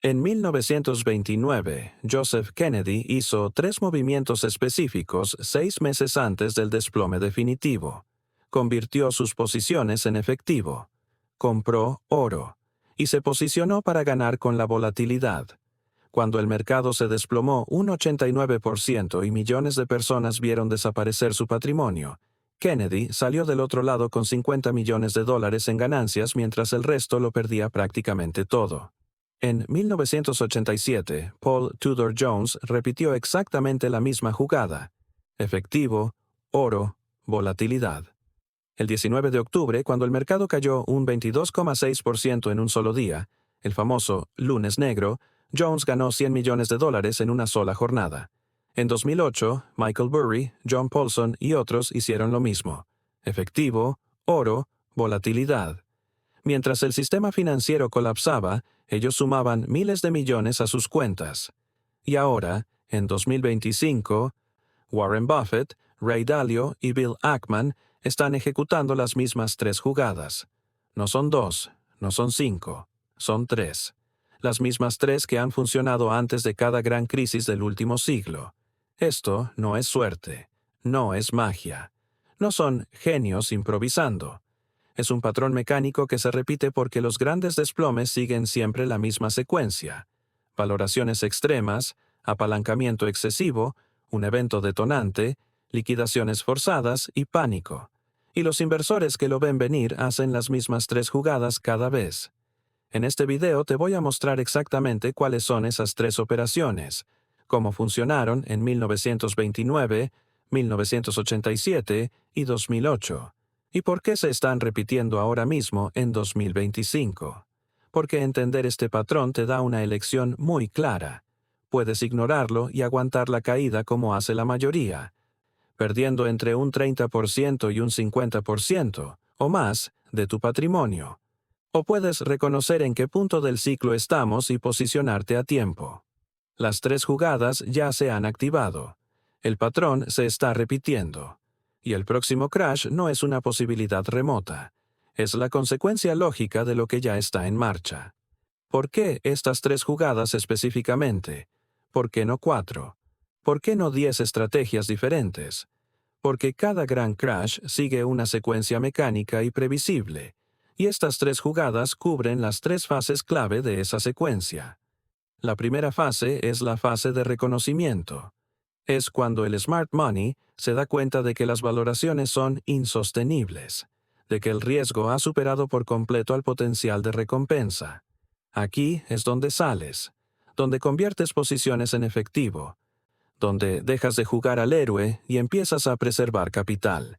En 1929, Joseph Kennedy hizo 3 movimientos específicos 6 meses antes del desplome definitivo. Convirtió sus posiciones en efectivo. Compró oro. Y se posicionó para ganar con la volatilidad. Cuando el mercado se desplomó un 89% y millones de personas vieron desaparecer su patrimonio, Kennedy salió del otro lado con $50 millones en ganancias mientras el resto lo perdía prácticamente todo. En 1987, Paul Tudor Jones repitió exactamente la misma jugada. Efectivo, oro, volatilidad. El 19 de octubre, cuando el mercado cayó un 22,6% en un solo día, el famoso lunes negro, Jones ganó $100 millones en una sola jornada. En 2008, Michael Burry, John Paulson y otros hicieron lo mismo. Efectivo, oro, volatilidad. Mientras el sistema financiero colapsaba, ellos sumaban miles de millones a sus cuentas. Y ahora, en 2025, Warren Buffett, Ray Dalio y Bill Ackman están ejecutando las mismas 3 jugadas. No son 2, no son 5, son 3. Las mismas 3 que han funcionado antes de cada gran crisis del último siglo. Esto no es suerte, no es magia. No son genios improvisando. Es un patrón mecánico que se repite porque los grandes desplomes siguen siempre la misma secuencia. Valoraciones extremas, apalancamiento excesivo, un evento detonante, liquidaciones forzadas y pánico. Y los inversores que lo ven venir hacen las mismas 3 jugadas cada vez. En este video te voy a mostrar exactamente cuáles son esas 3 operaciones, cómo funcionaron en 1929, 1987 y 2008. ¿Y por qué se están repitiendo ahora mismo en 2025? Porque entender este patrón te da una elección muy clara. Puedes ignorarlo y aguantar la caída como hace la mayoría, perdiendo entre un 30% y un 50%, o más, de tu patrimonio. O puedes reconocer en qué punto del ciclo estamos y posicionarte a tiempo. Las 3 jugadas ya se han activado. El patrón se está repitiendo. Y el próximo crash no es una posibilidad remota. Es la consecuencia lógica de lo que ya está en marcha. ¿Por qué estas 3 jugadas específicamente? ¿Por qué no 4? ¿Por qué no 10 estrategias diferentes? Porque cada gran crash sigue una secuencia mecánica y previsible, y estas 3 jugadas cubren las 3 fases clave de esa secuencia. La primera fase es la fase de reconocimiento. Es cuando el smart money se da cuenta de que las valoraciones son insostenibles, de que el riesgo ha superado por completo al potencial de recompensa. Aquí es donde sales, donde conviertes posiciones en efectivo, donde dejas de jugar al héroe y empiezas a preservar capital.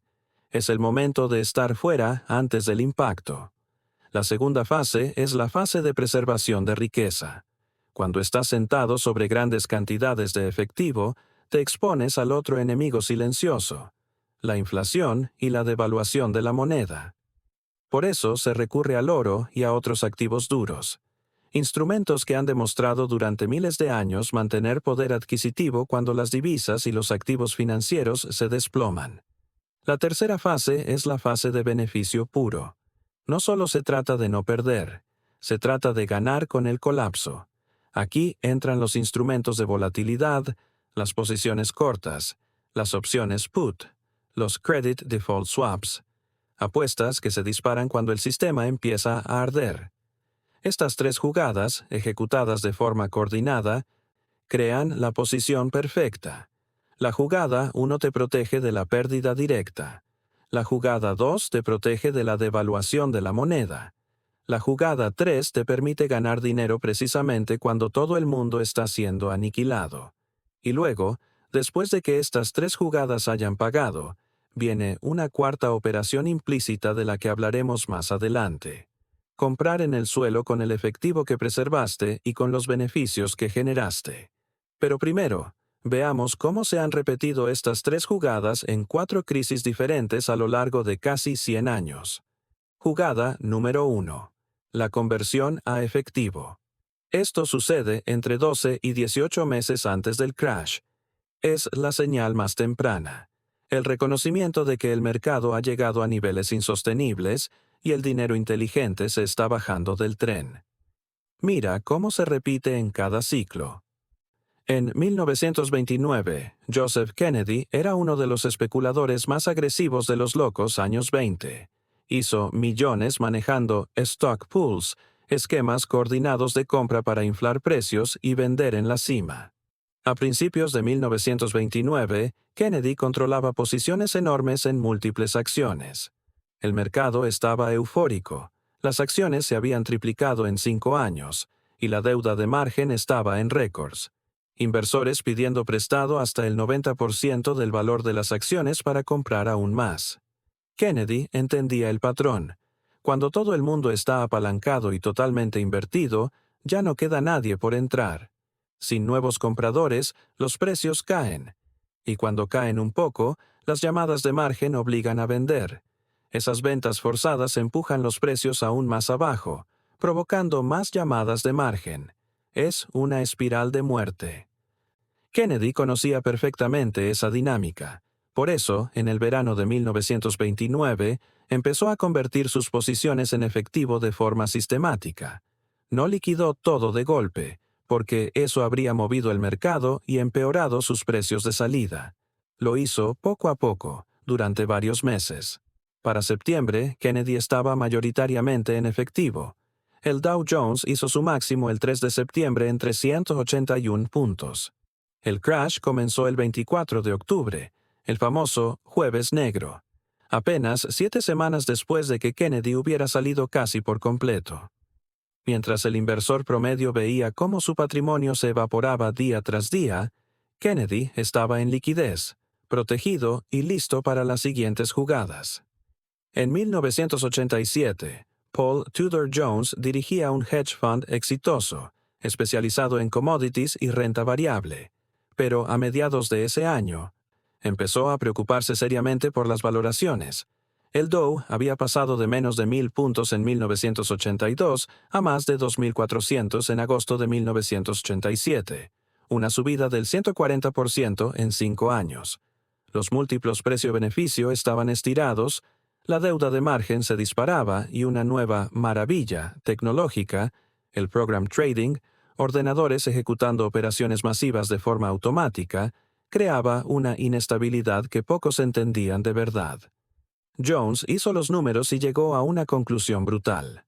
Es el momento de estar fuera antes del impacto. La segunda fase es la fase de preservación de riqueza. Cuando estás sentado sobre grandes cantidades de efectivo, te expones al otro enemigo silencioso, la inflación y la devaluación de la moneda. Por eso se recurre al oro y a otros activos duros, instrumentos que han demostrado durante miles de años mantener poder adquisitivo cuando las divisas y los activos financieros se desploman. La tercera fase es la fase de beneficio puro. No solo se trata de no perder, se trata de ganar con el colapso. Aquí entran los instrumentos de volatilidad, las posiciones cortas, las opciones put, los credit default swaps, apuestas que se disparan cuando el sistema empieza a arder. Estas 3 jugadas, ejecutadas de forma coordinada, crean la posición perfecta. La jugada 1 te protege de la pérdida directa. La jugada 2 te protege de la devaluación de la moneda. La jugada 3 te permite ganar dinero precisamente cuando todo el mundo está siendo aniquilado. Y luego, después de que estas 3 jugadas hayan pagado, viene una cuarta operación implícita de la que hablaremos más adelante. Comprar en el suelo con el efectivo que preservaste y con los beneficios que generaste. Pero primero, veamos cómo se han repetido estas 3 jugadas en 4 crisis diferentes a lo largo de casi 100 años. Jugada número 1. La conversión a efectivo. Esto sucede entre 12 y 18 meses antes del crash. Es la señal más temprana. El reconocimiento de que el mercado ha llegado a niveles insostenibles y el dinero inteligente se está bajando del tren. Mira cómo se repite en cada ciclo. En 1929, Joseph Kennedy era uno de los especuladores más agresivos de los locos años 20. Hizo millones manejando stock pools, esquemas coordinados de compra para inflar precios y vender en la cima. A principios de 1929, Kennedy controlaba posiciones enormes en múltiples acciones. El mercado estaba eufórico. Las acciones se habían triplicado en 5 años, y la deuda de margen estaba en récords. Inversores pidiendo prestado hasta el 90% del valor de las acciones para comprar aún más. Kennedy entendía el patrón. Cuando todo el mundo está apalancado y totalmente invertido, ya no queda nadie por entrar. Sin nuevos compradores, los precios caen. Y cuando caen un poco, las llamadas de margen obligan a vender. Esas ventas forzadas empujan los precios aún más abajo, provocando más llamadas de margen. Es una espiral de muerte. Kennedy conocía perfectamente esa dinámica. Por eso, en el verano de 1929, empezó a convertir sus posiciones en efectivo de forma sistemática. No liquidó todo de golpe, porque eso habría movido el mercado y empeorado sus precios de salida. Lo hizo poco a poco, durante varios meses. Para septiembre, Kennedy estaba mayoritariamente en efectivo. El Dow Jones hizo su máximo el 3 de septiembre en 381 puntos. El crash comenzó el 24 de octubre, el famoso Jueves Negro, apenas 7 semanas después de que Kennedy hubiera salido casi por completo. Mientras el inversor promedio veía cómo su patrimonio se evaporaba día tras día, Kennedy estaba en liquidez, protegido y listo para las siguientes jugadas. En 1987, Paul Tudor Jones dirigía un hedge fund exitoso, especializado en commodities y renta variable. Pero a mediados de ese año, empezó a preocuparse seriamente por las valoraciones. El Dow había pasado de menos de 1,000 puntos en 1982 a más de 2,400 en agosto de 1987, una subida del 140% en 5 años. Los múltiplos precio-beneficio estaban estirados, la deuda de margen se disparaba y una nueva maravilla tecnológica, el program trading, ordenadores ejecutando operaciones masivas de forma automática, creaba una inestabilidad que pocos entendían de verdad. Jones hizo los números y llegó a una conclusión brutal.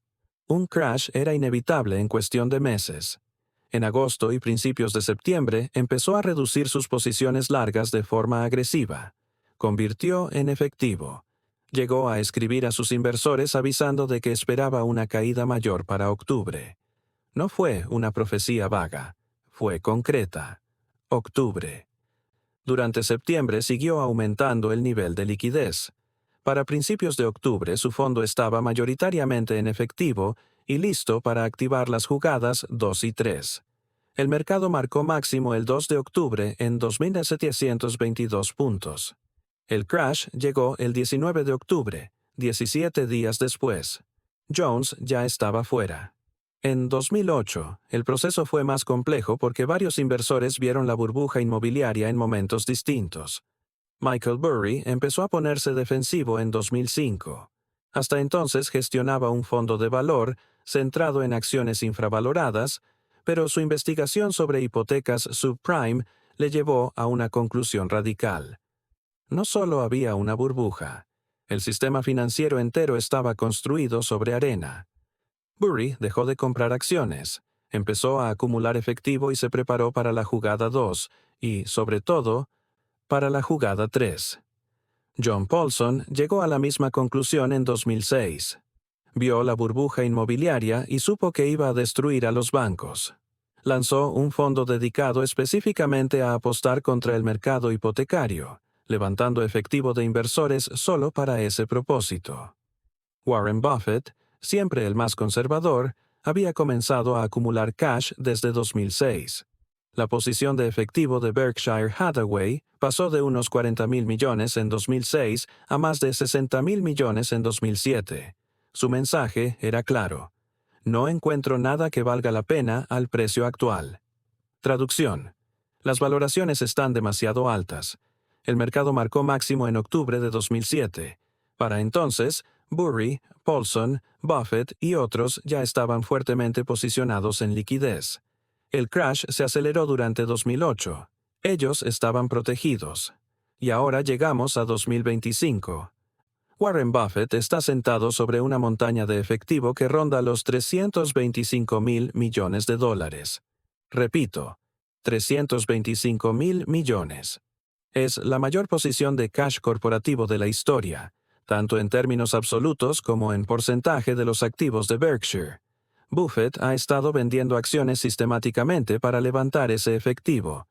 Un crash era inevitable en cuestión de meses. En agosto y principios de septiembre empezó a reducir sus posiciones largas de forma agresiva. Convirtió en efectivo. Llegó a escribir a sus inversores avisando de que esperaba una caída mayor para octubre. No fue una profecía vaga, fue concreta. Octubre. Durante septiembre siguió aumentando el nivel de liquidez. Para principios de octubre su fondo estaba mayoritariamente en efectivo y listo para activar las jugadas 2 y 3. El mercado marcó máximo el 2 de octubre en 2,722 puntos. El crash llegó el 19 de octubre, 17 días después. Jones ya estaba fuera. En 2008, el proceso fue más complejo porque varios inversores vieron la burbuja inmobiliaria en momentos distintos. Michael Burry empezó a ponerse defensivo en 2005. Hasta entonces gestionaba un fondo de valor centrado en acciones infravaloradas, pero su investigación sobre hipotecas subprime le llevó a una conclusión radical. No solo había una burbuja, el sistema financiero entero estaba construido sobre arena. Burry dejó de comprar acciones, empezó a acumular efectivo y se preparó para la jugada 2 y, sobre todo, para la jugada 3. John Paulson llegó a la misma conclusión en 2006. Vio la burbuja inmobiliaria y supo que iba a destruir a los bancos. Lanzó un fondo dedicado específicamente a apostar contra el mercado hipotecario, levantando efectivo de inversores solo para ese propósito. Warren Buffett, siempre el más conservador, había comenzado a acumular cash desde 2006. La posición de efectivo de Berkshire Hathaway pasó de unos 40,000 millones en 2006 a más de 60,000 millones en 2007. Su mensaje era claro: no encuentro nada que valga la pena al precio actual. Traducción: las valoraciones están demasiado altas. El mercado marcó máximo en octubre de 2007. Para entonces, Burry, Paulson, Buffett y otros ya estaban fuertemente posicionados en liquidez. El crash se aceleró durante 2008. Ellos estaban protegidos. Y ahora llegamos a 2025. Warren Buffett está sentado sobre una montaña de efectivo que ronda los $325,000 millones. Repito, $325,000 millones. Es la mayor posición de cash corporativo de la historia, tanto en términos absolutos como en porcentaje de los activos de Berkshire. Buffett ha estado vendiendo acciones sistemáticamente para levantar ese efectivo,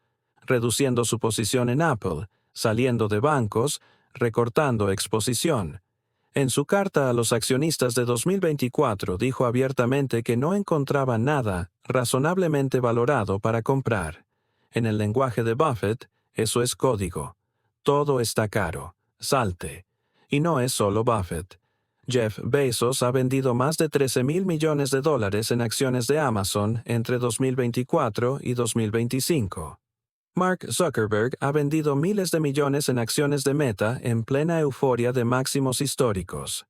reduciendo su posición en Apple, saliendo de bancos, recortando exposición. En su carta a los accionistas de 2024 dijo abiertamente que no encontraba nada razonablemente valorado para comprar. En el lenguaje de Buffett, eso es código. Todo está caro. Salte. Y no es solo Buffett. Jeff Bezos ha vendido más de $13,000 millones en acciones de Amazon entre 2024 y 2025. Mark Zuckerberg ha vendido miles de millones en acciones de Meta en plena euforia de máximos históricos.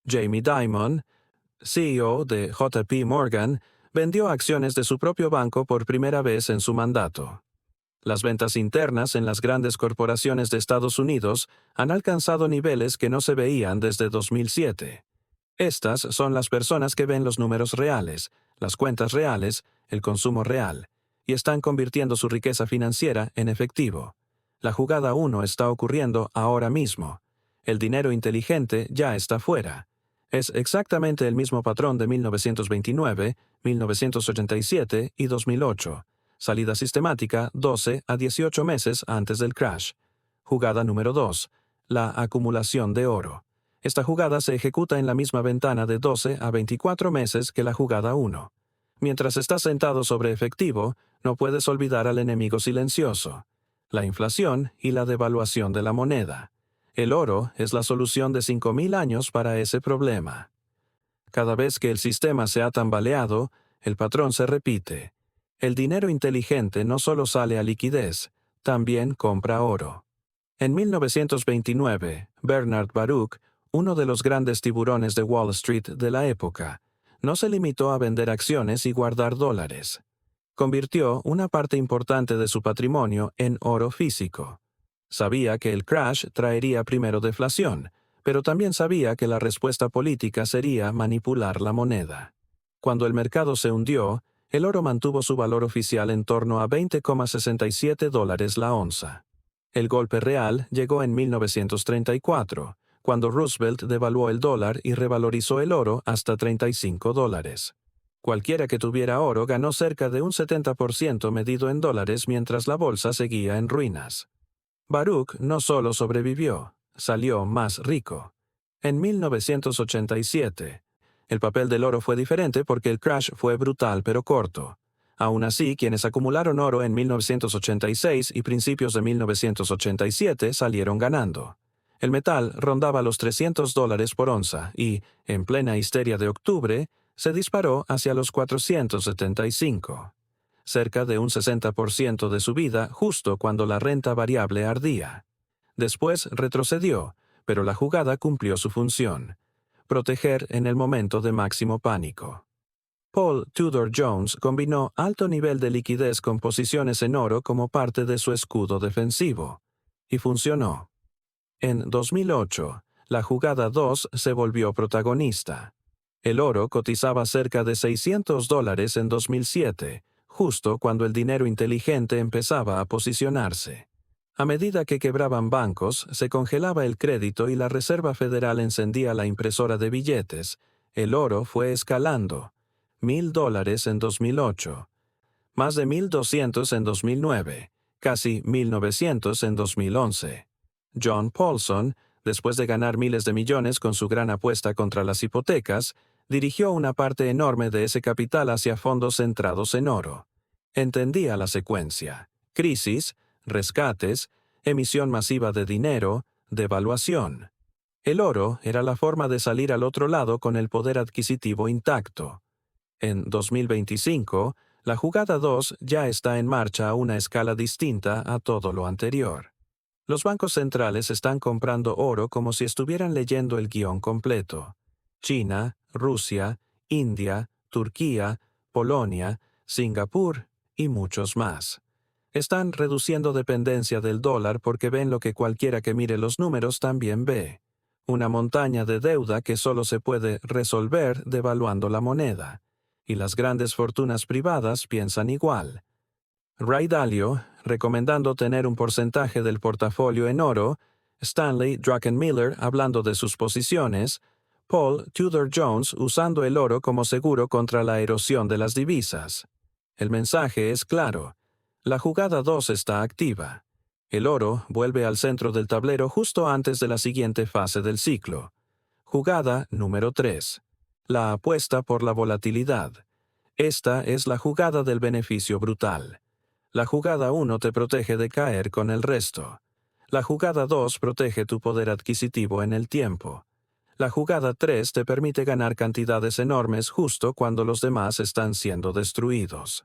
Jamie Dimon, CEO de JP Morgan, vendió acciones de su propio banco por primera vez en su mandato. Las ventas internas en las grandes corporaciones de Estados Unidos han alcanzado niveles que no se veían desde 2007. Estas son las personas que ven los números reales, las cuentas reales, el consumo real, y están convirtiendo su riqueza financiera en efectivo. La jugada 1 está ocurriendo ahora mismo. El dinero inteligente ya está fuera. Es exactamente el mismo patrón de 1929, 1987 y 2008. Salida sistemática 12 a 18 meses antes del crash. Jugada número 2. La acumulación de oro. Esta jugada se ejecuta en la misma ventana de 12 a 24 meses que la jugada 1. Mientras estás sentado sobre efectivo, no puedes olvidar al enemigo silencioso, la inflación y la devaluación de la moneda. El oro es la solución de 5,000 años para ese problema. Cada vez que el sistema se ha tambaleado, el patrón se repite. El dinero inteligente no solo sale a liquidez, también compra oro. En 1929, Bernard Baruch, uno de los grandes tiburones de Wall Street de la época, no se limitó a vender acciones y guardar dólares. Convirtió una parte importante de su patrimonio en oro físico. Sabía que el crash traería primero deflación, pero también sabía que la respuesta política sería manipular la moneda. Cuando el mercado se hundió, el oro mantuvo su valor oficial en torno a $20,67 la onza. El golpe real llegó en 1934, cuando Roosevelt devaluó el dólar y revalorizó el oro hasta $35. Cualquiera que tuviera oro ganó cerca de un 70% medido en dólares mientras la bolsa seguía en ruinas. Baruch no solo sobrevivió, salió más rico. En 1987, el papel del oro fue diferente porque el crash fue brutal pero corto. Aún así, quienes acumularon oro en 1986 y principios de 1987 salieron ganando. El metal rondaba los $300 por onza y, en plena histeria de octubre, se disparó hacia los 475. Cerca de un 60% de subida justo cuando la renta variable ardía. Después retrocedió, pero la jugada cumplió su función: proteger en el momento de máximo pánico. Paul Tudor Jones combinó alto nivel de liquidez con posiciones en oro como parte de su escudo defensivo. Y funcionó. En 2008, la jugada 2 se volvió protagonista. El oro cotizaba cerca de $600 en 2007, justo cuando el dinero inteligente empezaba a posicionarse. A medida que quebraban bancos, se congelaba el crédito y la Reserva Federal encendía la impresora de billetes. El oro fue escalando. $1,000 en 2008. Más de 1,200 en 2009. Casi 1,900 en 2011. John Paulson, después de ganar miles de millones con su gran apuesta contra las hipotecas, dirigió una parte enorme de ese capital hacia fondos centrados en oro. Entendía la secuencia: crisis, rescates, emisión masiva de dinero, devaluación. El oro era la forma de salir al otro lado con el poder adquisitivo intacto. En 2025, la jugada 2 ya está en marcha a una escala distinta a todo lo anterior. Los bancos centrales están comprando oro como si estuvieran leyendo el guión completo. China, Rusia, India, Turquía, Polonia, Singapur y muchos más. Están reduciendo dependencia del dólar porque ven lo que cualquiera que mire los números también ve. Una montaña de deuda que solo se puede resolver devaluando la moneda. Y las grandes fortunas privadas piensan igual. Ray Dalio, recomendando tener un porcentaje del portafolio en oro, Stanley Druckenmiller hablando de sus posiciones, Paul Tudor Jones usando el oro como seguro contra la erosión de las divisas. El mensaje es claro. La jugada 2 está activa. El oro vuelve al centro del tablero justo antes de la siguiente fase del ciclo. Jugada número 3. La apuesta por la volatilidad. Esta es la jugada del beneficio brutal. La jugada 1 te protege de caer con el resto. La jugada 2 protege tu poder adquisitivo en el tiempo. La jugada 3 te permite ganar cantidades enormes justo cuando los demás están siendo destruidos.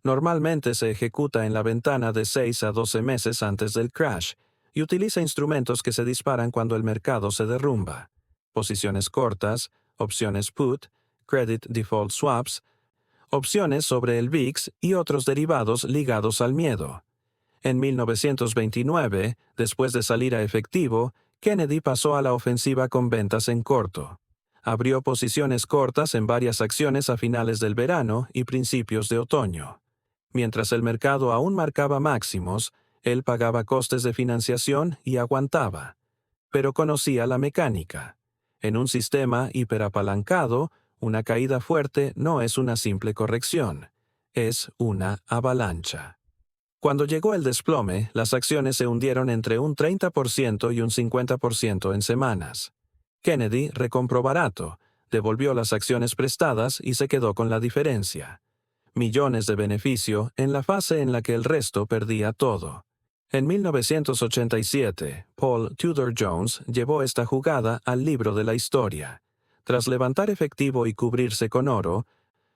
Normalmente se ejecuta en la ventana de 6 a 12 meses antes del crash y utiliza instrumentos que se disparan cuando el mercado se derrumba. Posiciones cortas, opciones put, credit default swaps, opciones sobre el VIX y otros derivados ligados al miedo. En 1929, después de salir a efectivo, Kennedy pasó a la ofensiva con ventas en corto. Abrió posiciones cortas en varias acciones a finales del verano y principios de otoño. Mientras el mercado aún marcaba máximos, él pagaba costes de financiación y aguantaba. Pero conocía la mecánica. En un sistema hiperapalancado, una caída fuerte no es una simple corrección, es una avalancha. Cuando llegó el desplome, las acciones se hundieron entre un 30% y un 50% en semanas. Kennedy recompró barato, devolvió las acciones prestadas y se quedó con la diferencia. Millones de beneficio en la fase en la que el resto perdía todo. En 1987, Paul Tudor Jones llevó esta jugada al libro de la historia. Tras levantar efectivo y cubrirse con oro,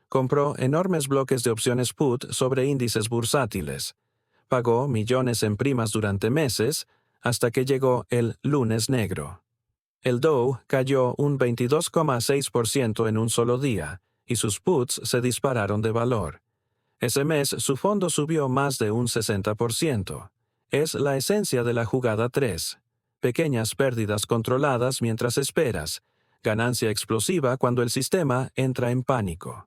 compró enormes bloques de opciones put sobre índices bursátiles. Pagó millones en primas durante meses, hasta que llegó el lunes negro. El Dow cayó un 22,6% en un solo día, y sus puts se dispararon de valor. Ese mes su fondo subió más de un 60%. Es la esencia de la jugada 3. Pequeñas pérdidas controladas mientras esperas. Ganancia explosiva cuando el sistema entra en pánico.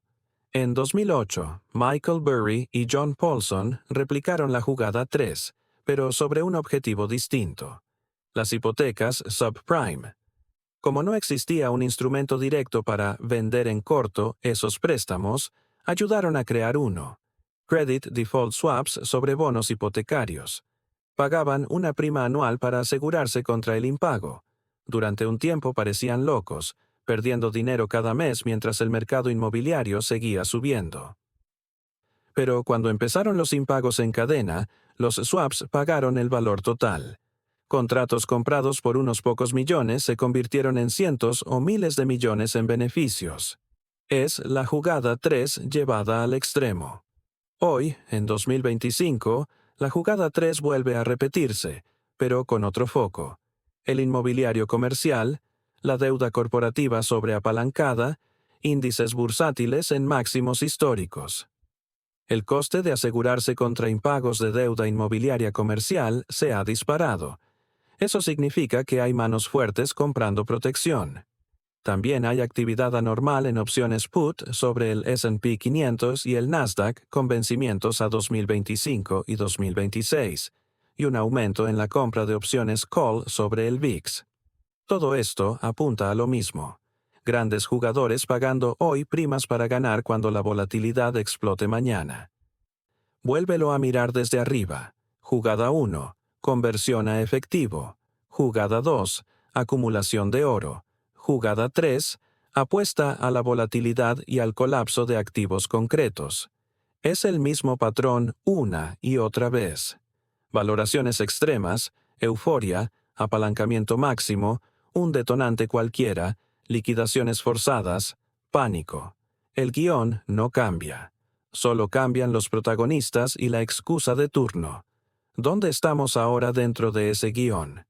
En 2008, Michael Burry y John Paulson replicaron la jugada 3, pero sobre un objetivo distinto. Las hipotecas subprime. Como no existía un instrumento directo para vender en corto esos préstamos, ayudaron a crear uno. Credit default swaps sobre bonos hipotecarios. Pagaban una prima anual para asegurarse contra el impago. Durante un tiempo parecían locos, perdiendo dinero cada mes mientras el mercado inmobiliario seguía subiendo. Pero cuando empezaron los impagos en cadena, los swaps pagaron el valor total. Contratos comprados por unos pocos millones se convirtieron en cientos o miles de millones en beneficios. Es la jugada 3 llevada al extremo. Hoy, en 2025, la jugada 3 vuelve a repetirse, pero con otro foco. El inmobiliario comercial, la deuda corporativa sobreapalancada, índices bursátiles en máximos históricos. El coste de asegurarse contra impagos de deuda inmobiliaria comercial se ha disparado. Eso significa que hay manos fuertes comprando protección. También hay actividad anormal en opciones put sobre el S&P 500 y el Nasdaq con vencimientos a 2025 y 2026, y un aumento en la compra de opciones call sobre el VIX. Todo esto apunta a lo mismo. Grandes jugadores pagando hoy primas para ganar cuando la volatilidad explote mañana. Vuélvelo a mirar desde arriba. Jugada 1. Conversión a efectivo. Jugada 2. Acumulación de oro. Jugada 3. Apuesta a la volatilidad y al colapso de activos concretos. Es el mismo patrón una y otra vez. Valoraciones extremas, euforia, apalancamiento máximo, un detonante cualquiera, liquidaciones forzadas, pánico. El guión no cambia. Solo cambian los protagonistas y la excusa de turno. ¿Dónde estamos ahora dentro de ese guión?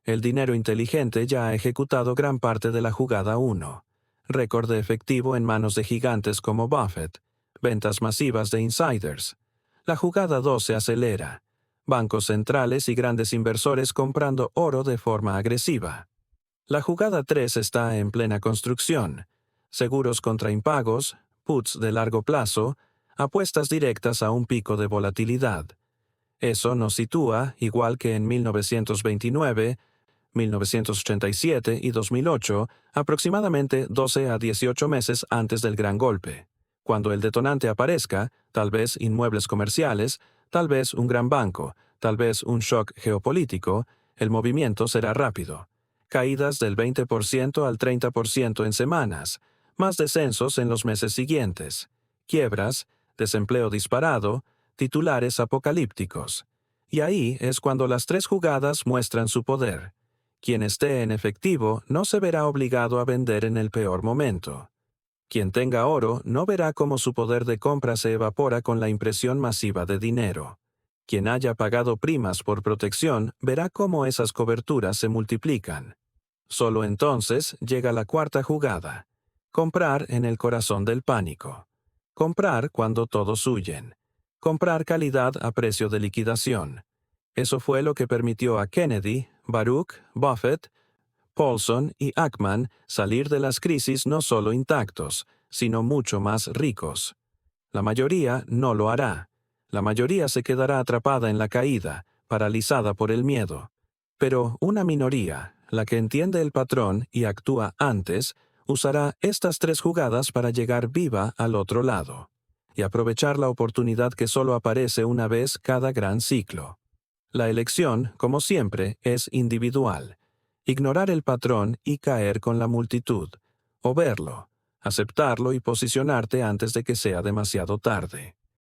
El dinero inteligente ya ha ejecutado gran parte de la jugada 1. Récord de efectivo en manos de gigantes como Buffett. Ventas masivas de insiders. La jugada 2 se acelera. Bancos centrales y grandes inversores comprando oro de forma agresiva. La jugada 3 está en plena construcción. Seguros contra impagos, puts de largo plazo, apuestas directas a un pico de volatilidad. Eso nos sitúa, igual que en 1929, 1987 y 2008, aproximadamente 12 a 18 meses antes del gran golpe. Cuando el detonante aparezca, tal vez inmuebles comerciales, tal vez un gran banco, tal vez un shock geopolítico, el movimiento será rápido. Caídas del 20% al 30% en semanas, más descensos en los meses siguientes, quiebras, desempleo disparado, titulares apocalípticos. Y ahí es cuando las tres jugadas muestran su poder. Quien esté en efectivo no se verá obligado a vender en el peor momento. Quien tenga oro no verá cómo su poder de compra se evapora con la impresión masiva de dinero. Quien haya pagado primas por protección verá cómo esas coberturas se multiplican. Solo entonces llega la cuarta jugada. Comprar en el corazón del pánico. Comprar cuando todos huyen. Comprar calidad a precio de liquidación. Eso fue lo que permitió a Kennedy, Baruch, Buffett, Paulson y Ackman salir de las crisis no solo intactos, sino mucho más ricos. La mayoría no lo hará. La mayoría se quedará atrapada en la caída, paralizada por el miedo. Pero una minoría, la que entiende el patrón y actúa antes, usará estas tres jugadas para llegar viva al otro lado y aprovechar la oportunidad que solo aparece una vez cada gran ciclo. La elección, como siempre, es individual. Ignorar el patrón y caer con la multitud, o verlo, aceptarlo y posicionarte antes de que sea demasiado tarde.